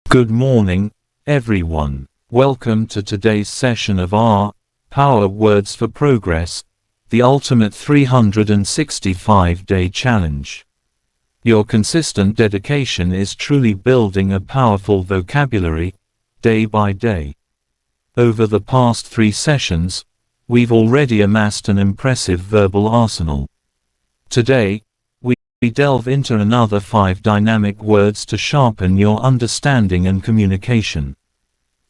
Good morning, everyone. Welcome to today's session of our Power Words for Progress, the ultimate 365-day challenge. Your consistent dedication is truly building a powerful vocabulary, day by day. Over the past 3 sessions, we've already amassed an impressive verbal arsenal. Today, we delve into another 5 dynamic words to sharpen your understanding and communication.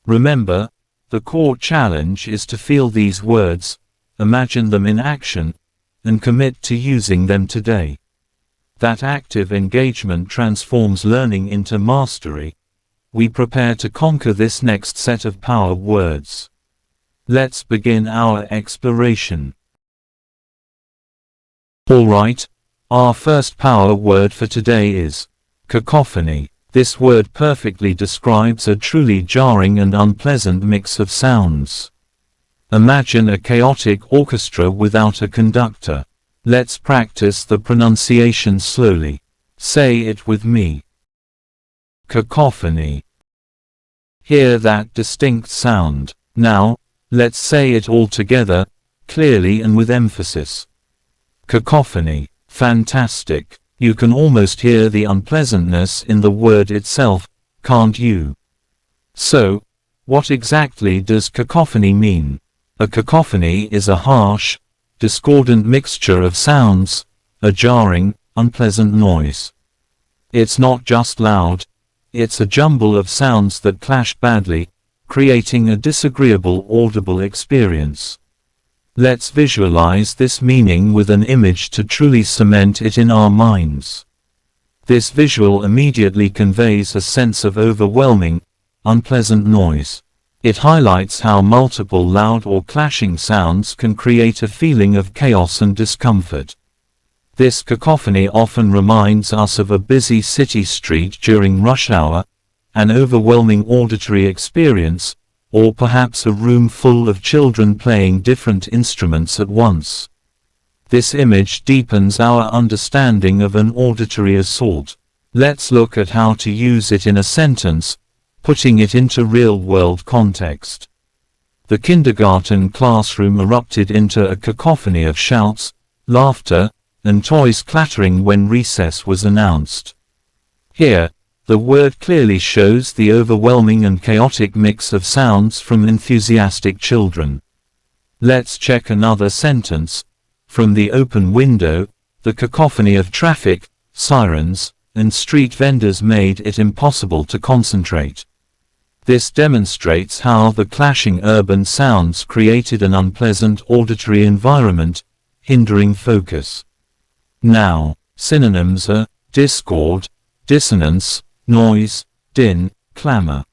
Remember, the core challenge is to feel these words, imagine them in action, and commit to using them today. That active engagement transforms learning into mastery. We prepare to conquer this next set of power words. Let's begin our exploration. Alright. Our first power word for today is cacophony. This word perfectly describes a truly jarring and unpleasant mix of sounds. Imagine a chaotic orchestra without a conductor. Let's practice the pronunciation slowly. Say it with me. Cacophony. Hear that distinct sound. Now, let's say it all together, clearly and with emphasis. Cacophony. Fantastic. You can almost hear the unpleasantness in the word itself, can't you? So, what exactly does cacophony mean? A cacophony is a harsh, discordant mixture of sounds, a jarring, unpleasant noise. It's not just loud, it's a jumble of sounds that clash badly, creating a disagreeable audible experience. Let's visualize this meaning with an image to truly cement it in our minds. This visual immediately conveys a sense of overwhelming, unpleasant noise. It highlights how multiple loud or clashing sounds can create a feeling of chaos and discomfort. This cacophony often reminds us of a busy city street during rush hour, an overwhelming auditory experience, or perhaps a room full of children playing different instruments at once. This image deepens our understanding of an auditory assault. Let's look at how to use it in a sentence, putting it into real-world context. The kindergarten classroom erupted into a cacophony of shouts, laughter, and toys clattering when recess was announced. Here, the word clearly shows the overwhelming and chaotic mix of sounds from enthusiastic children. Let's check another sentence. From the open window, the cacophony of traffic, sirens, and street vendors made it impossible to concentrate. This demonstrates how the clashing urban sounds created an unpleasant auditory environment, hindering focus. Now, synonyms are discord, dissonance, noise, din, clamor.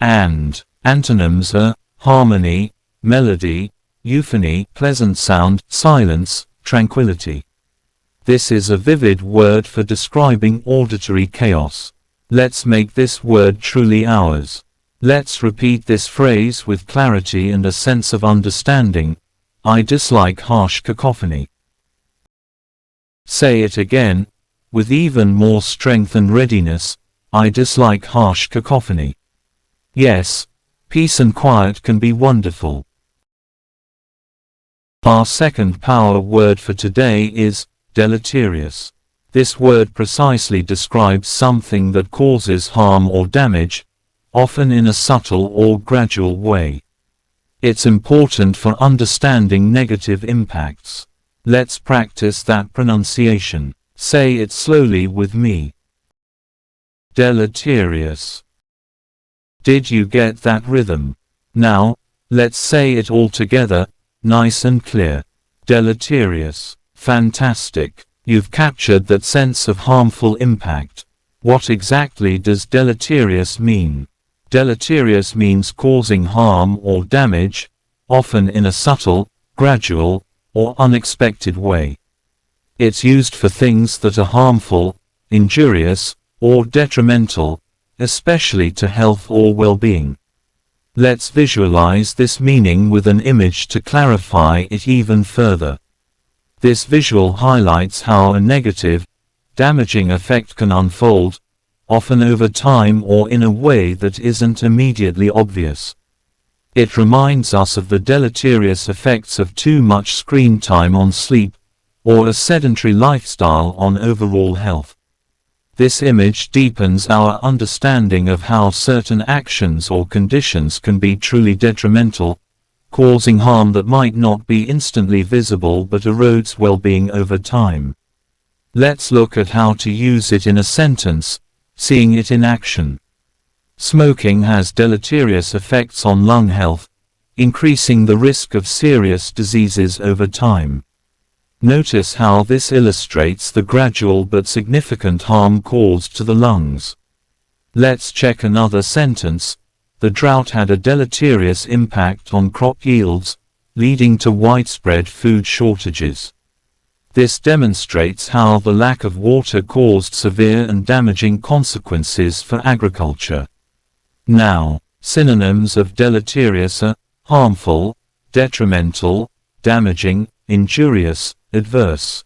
And antonyms are harmony, melody, euphony, pleasant sound, silence, tranquility. This is a vivid word for describing auditory chaos. Let's make this word truly ours. Let's repeat this phrase with clarity and a sense of understanding. I dislike harsh cacophony. Say it again, with even more strength and readiness. I dislike harsh cacophony. Yes, peace and quiet can be wonderful. Our second power word for today is deleterious. This word precisely describes something that causes harm or damage, often in a subtle or gradual way. It's important for understanding negative impacts. Let's practice that pronunciation. Say it slowly with me. Deleterious. Did you get that rhythm? Now, let's say it all together, nice and clear. Deleterious. Fantastic. You've captured that sense of harmful impact. What exactly does deleterious mean? Deleterious means causing harm or damage, often in a subtle, gradual, or unexpected way. It's used for things that are harmful, injurious, or detrimental, especially to health or well-being. Let's visualize this meaning with an image to clarify it even further. This visual highlights how a negative, damaging effect can unfold, often over time or in a way that isn't immediately obvious. It reminds us of the deleterious effects of too much screen time on sleep, or a sedentary lifestyle on overall health. This image deepens our understanding of how certain actions or conditions can be truly detrimental, causing harm that might not be instantly visible but erodes well-being over time. Let's look at how to use it in a sentence, seeing it in action. Smoking has deleterious effects on lung health, increasing the risk of serious diseases over time. Notice how this illustrates the gradual but significant harm caused to the lungs. Let's check another sentence. The drought had a deleterious impact on crop yields, leading to widespread food shortages. This demonstrates how the lack of water caused severe and damaging consequences for agriculture. Now, synonyms of deleterious are harmful, detrimental, damaging, injurious, adverse.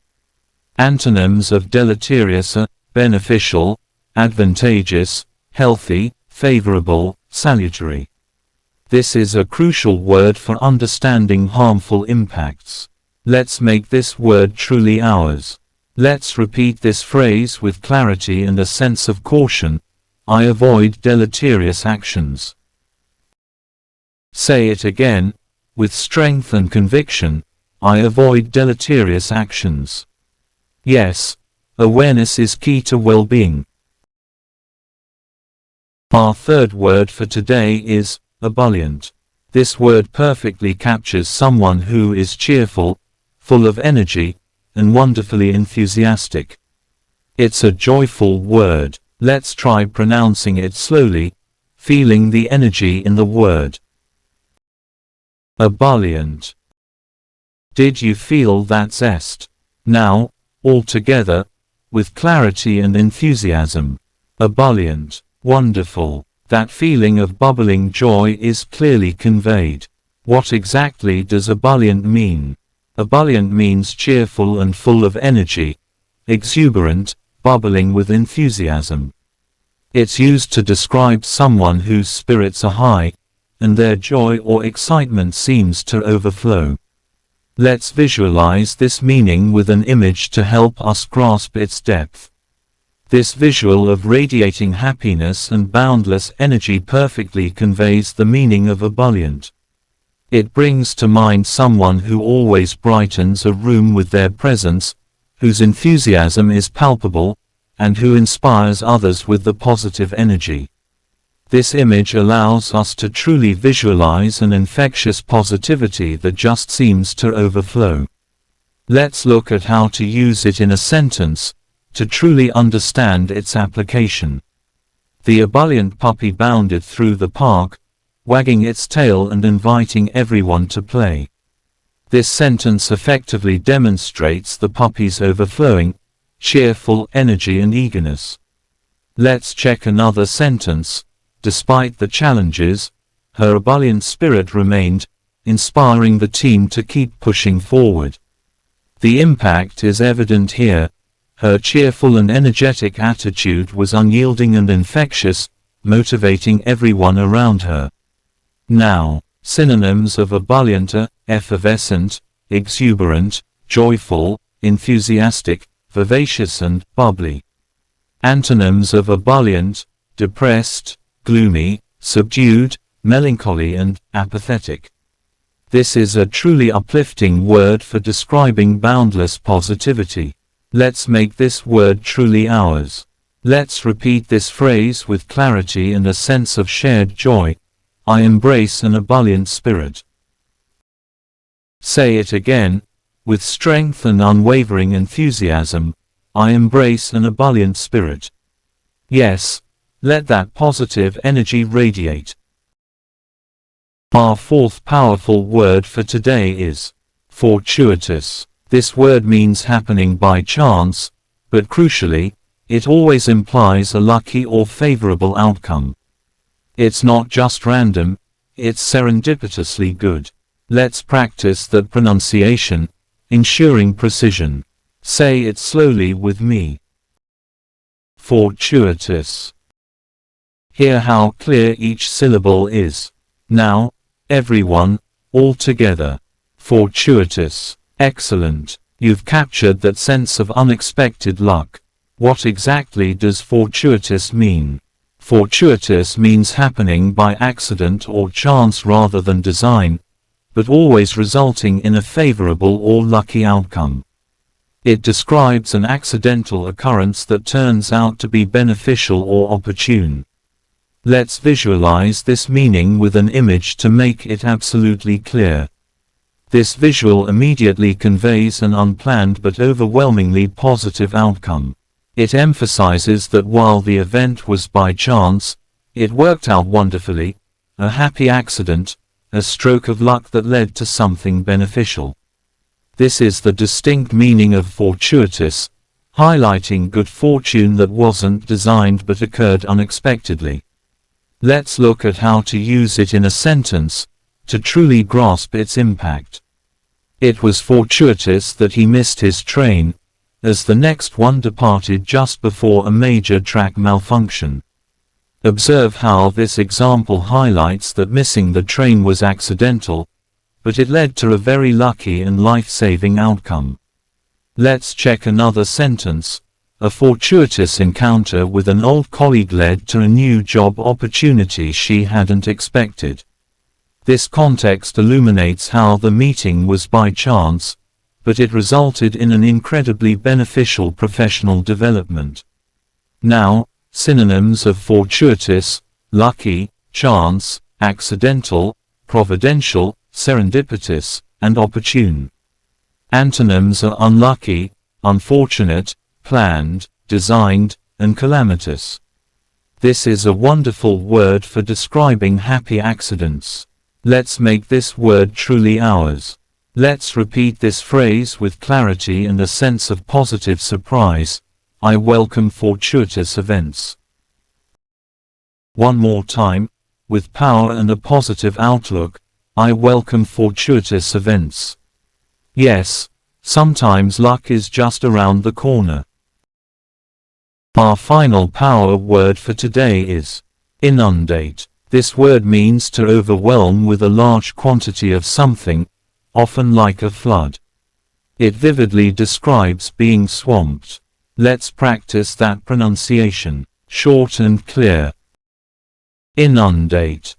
Antonyms of deleterious are beneficial, advantageous, healthy, favorable, salutary. This is a crucial word for understanding harmful impacts. Let's make this word truly ours. Let's repeat this phrase with clarity and a sense of caution. I avoid deleterious actions. Say it again, with strength and conviction. I avoid deleterious actions. Yes, awareness is key to well-being. Our third word for today is ebullient. This word perfectly captures someone who is cheerful, full of energy, and wonderfully enthusiastic. It's a joyful word. Let's try pronouncing it slowly, feeling the energy in the word. Ebullient. Did you feel that zest? Now, all together, with clarity and enthusiasm. Ebullient. Wonderful. That feeling of bubbling joy is clearly conveyed. What exactly does ebullient mean? Ebullient means cheerful and full of energy, exuberant, bubbling with enthusiasm. It's used to describe someone whose spirits are high, and their joy or excitement seems to overflow. Let's visualize this meaning with an image to help us grasp its depth. This visual of radiating happiness and boundless energy perfectly conveys the meaning of ebullient. It brings to mind someone who always brightens a room with their presence, whose enthusiasm is palpable, and who inspires others with the positive energy. This image allows us to truly visualize an infectious positivity that just seems to overflow. Let's look at how to use it in a sentence, to truly understand its application. The ebullient puppy bounded through the park, wagging its tail and inviting everyone to play. This sentence effectively demonstrates the puppy's overflowing, cheerful energy and eagerness. Let's check another sentence. Despite the challenges, her ebullient spirit remained, inspiring the team to keep pushing forward. The impact is evident here. Her cheerful and energetic attitude was unyielding and infectious, motivating everyone around her. Now, synonyms of ebullient are effervescent, exuberant, joyful, enthusiastic, vivacious and bubbly. Antonyms of ebullient: depressed, gloomy, subdued, melancholy and apathetic. This is a truly uplifting word for describing boundless positivity. Let's make this word truly ours. Let's repeat this phrase with clarity and a sense of shared joy. I embrace an ebullient spirit. Say it again, with strength and unwavering enthusiasm. I embrace an ebullient spirit. Yes, let that positive energy radiate. Our fourth powerful word for today is fortuitous. This word means happening by chance, but crucially, it always implies a lucky or favorable outcome. It's not just random, it's serendipitously good. Let's practice that pronunciation, ensuring precision. Say it slowly with me. Fortuitous. Hear how clear each syllable is. Now, everyone, all together. Fortuitous. Excellent. You've captured that sense of unexpected luck. What exactly does fortuitous mean? Fortuitous means happening by accident or chance rather than design, but always resulting in a favorable or lucky outcome. It describes an accidental occurrence that turns out to be beneficial or opportune. Let's visualize this meaning with an image to make it absolutely clear. This visual immediately conveys an unplanned but overwhelmingly positive outcome. It emphasizes that while the event was by chance, it worked out wonderfully, a happy accident, a stroke of luck that led to something beneficial. This is the distinct meaning of fortuitous, highlighting good fortune that wasn't designed but occurred unexpectedly. Let's look at how to use it in a sentence, to truly grasp its impact. It was fortuitous that he missed his train, as the next one departed just before a major track malfunction. Observe how this example highlights that missing the train was accidental, but it led to a very lucky and life-saving outcome. Let's check another sentence. A fortuitous encounter with an old colleague led to a new job opportunity she hadn't expected. This context illuminates how the meeting was by chance, but it resulted in an incredibly beneficial professional development. Now, synonyms of fortuitous: lucky, chance, accidental, providential, serendipitous, and opportune. Antonyms are unlucky, unfortunate, planned, designed, and calamitous. This is a wonderful word for describing happy accidents. Let's make this word truly ours. Let's repeat this phrase with clarity and a sense of positive surprise. I welcome fortuitous events. One more time, with power and a positive outlook. I welcome fortuitous events. Yes, sometimes luck is just around the corner. Our final power word for today is inundate. This word means to overwhelm with a large quantity of something, often like a flood. It vividly describes being swamped. Let's practice that pronunciation, short and clear. Inundate.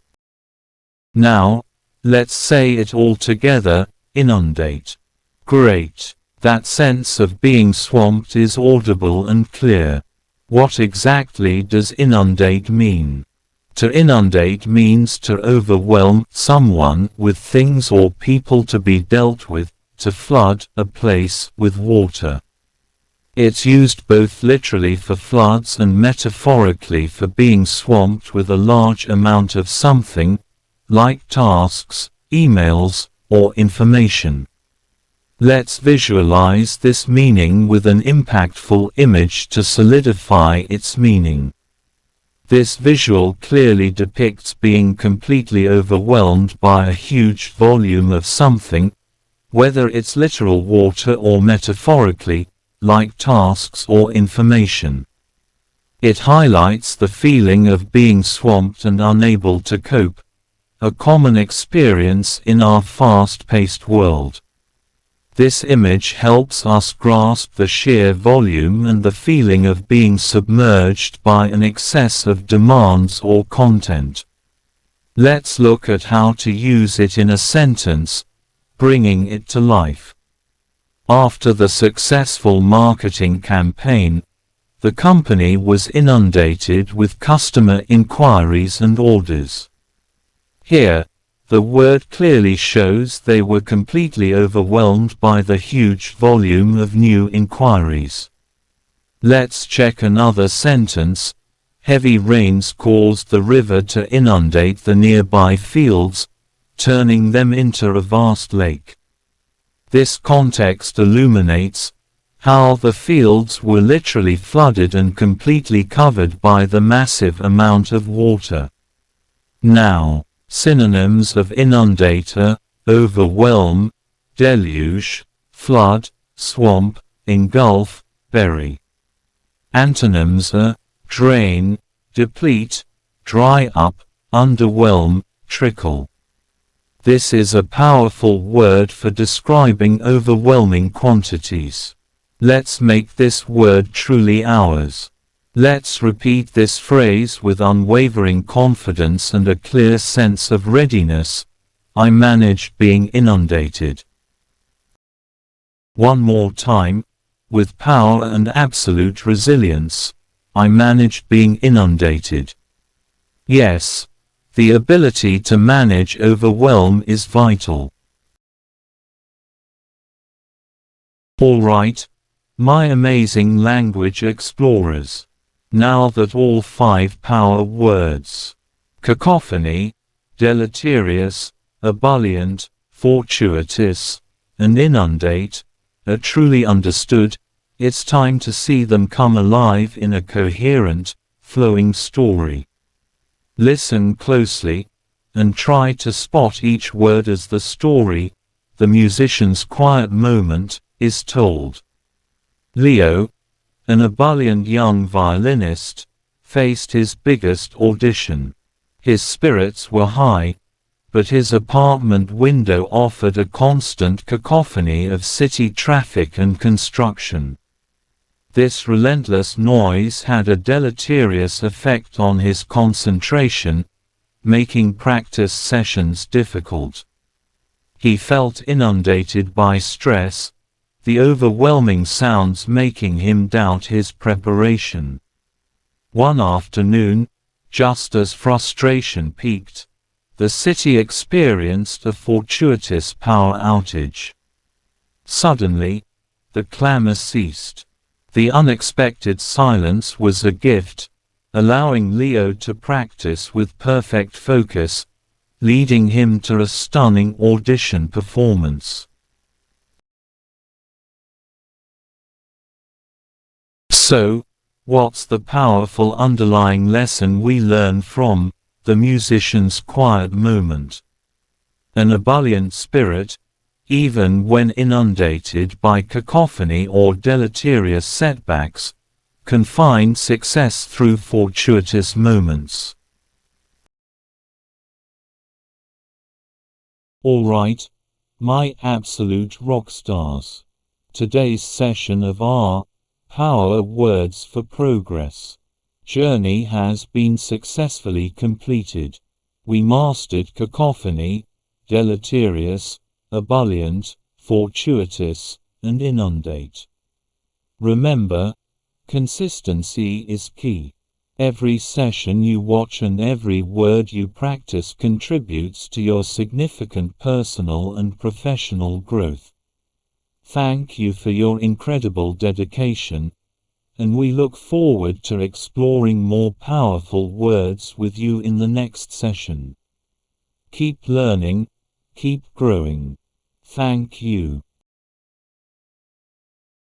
Now, let's say it all together, inundate. Great. That sense of being swamped is audible and clear. What exactly does inundate mean? To inundate means to overwhelm someone with things or people to be dealt with, to flood a place with water. It's used both literally for floods and metaphorically for being swamped with a large amount of something, like tasks, emails, or information. Let's visualize this meaning with an impactful image to solidify its meaning. This visual clearly depicts being completely overwhelmed by a huge volume of something, whether it's literal water or metaphorically, like tasks or information. It highlights the feeling of being swamped and unable to cope, a common experience in our fast-paced world. This image helps us grasp the sheer volume and the feeling of being submerged by an excess of demands or content. Let's look at how to use it in a sentence, bringing it to life. After the successful marketing campaign, the company was inundated with customer inquiries and orders. Here, the word clearly shows they were completely overwhelmed by the huge volume of new inquiries. Let's check another sentence. Heavy rains caused the river to inundate the nearby fields, turning them into a vast lake. This context illuminates how the fields were literally flooded and completely covered by the massive amount of water. Now, synonyms of inundate are overwhelm, deluge, flood, swamp, engulf, bury. Antonyms are drain, deplete, dry up, underwhelm, trickle. This is a powerful word for describing overwhelming quantities. Let's make this word truly ours. Let's repeat this phrase with unwavering confidence and a clear sense of readiness. I managed being inundated. One more time, with power and absolute resilience, I managed being inundated. Yes, the ability to manage overwhelm is vital. All right, my amazing language explorers. Now that all 5 power words, cacophony, deleterious, ebullient, fortuitous, and inundate, are truly understood, it's time to see them come alive in a coherent, flowing story. Listen closely, and try to spot each word as the story, the musician's quiet moment, is told. Leo, an ebullient young violinist, faced his biggest audition. His spirits were high, but his apartment window offered a constant cacophony of city traffic and construction. This relentless noise had a deleterious effect on his concentration, making practice sessions difficult. He felt inundated by stress, the overwhelming sounds making him doubt his preparation. One afternoon, just as frustration peaked, the city experienced a fortuitous power outage. Suddenly, the clamor ceased. The unexpected silence was a gift, allowing Leo to practice with perfect focus, leading him to a stunning audition performance. So, what's the powerful underlying lesson we learn from the musician's quiet moment? An ebullient spirit, even when inundated by cacophony or deleterious setbacks, can find success through fortuitous moments. Alright, my absolute rock stars. Today's session of our Power Words for Progress journey has been successfully completed. We mastered cacophony, deleterious, ebullient, fortuitous, and inundate. Remember, consistency is key. Every session you watch and every word you practice contributes to your significant personal and professional growth. Thank you for your incredible dedication, and we look forward to exploring more powerful words with you in the next session. Keep learning, keep growing. Thank you.